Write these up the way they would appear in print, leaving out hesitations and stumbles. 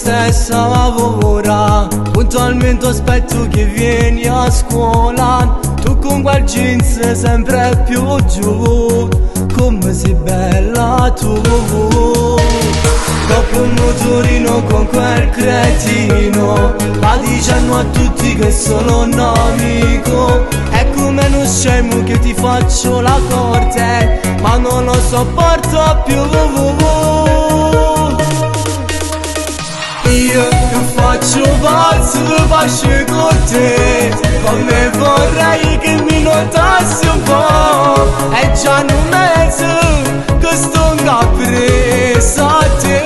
stessa ora. Puntualmente aspetto che vieni a scuola, tu con quel jeans sempre più giù, come sei bella tu. Dopo un motorino con quel cretino, va dicendo a tutti che sono un amico. È come uno scemo che ti faccio la corte, ma non lo sopporto più. Io che faccio pazzo con te, come vorrei che mi notassi un po'. È già un mese che sto preso a te.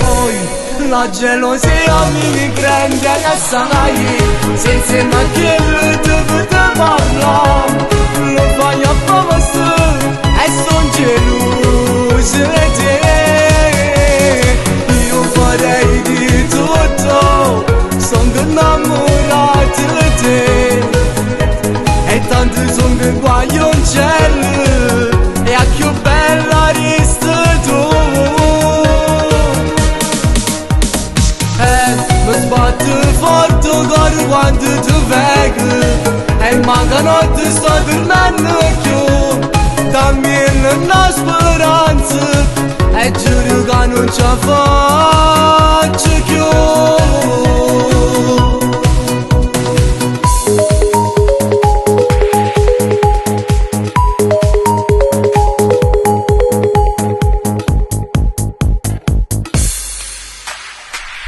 Poi la gelosia mi prende assai, se insieme a chi deve parlare. Lo fai apposta e son geloso di te. Io farei di tutto, sono innamorato di te. E tanto sono guaglioncello, e a più bella resti tu. Mi sbatto forte ancora quando ti vedo, e manca notte sto dormendo più. Dammi una speranza, e giuro che non ce la faccio più.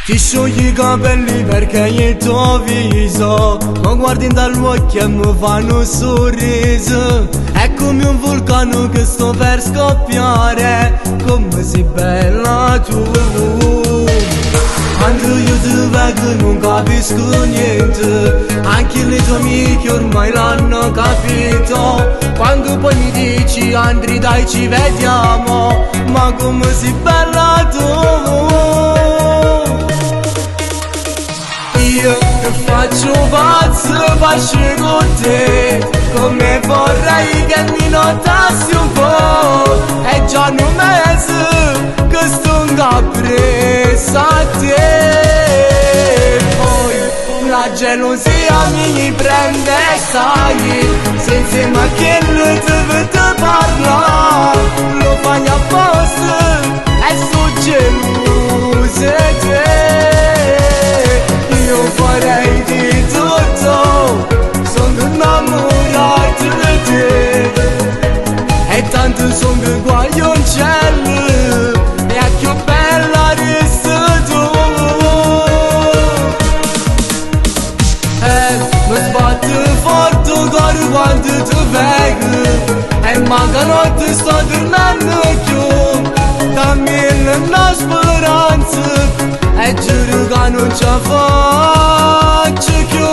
Ti sciogli i capelli perché il tuo viso mi guardi dall'occhio e mi fanno un sorriso. È come un vulcano che sto per scoppiare, come sei bella tu. Quando io ti vedo non capisco niente, anche le tue amiche ormai l'hanno capito. Quando poi mi dici Andri dai ci vediamo, ma come sei bella tu. Io che faccio pazzo con te, come vorrei che mi notassi un po'. È già un mese che sto preso a te. Poi la gelosia mi prende, sai, se insieme a chi deve parlare. Lo fai apposta e sono geloso di te. Io farei di tutto, sono innamorato di te. E tanto sono guaglioncello, e a più bella resti tu. Mi sbatto forte ancora quando ti vedo, e manca notte sto dormendo più. Dammi una speranza, e giuro che non ce la faccio più.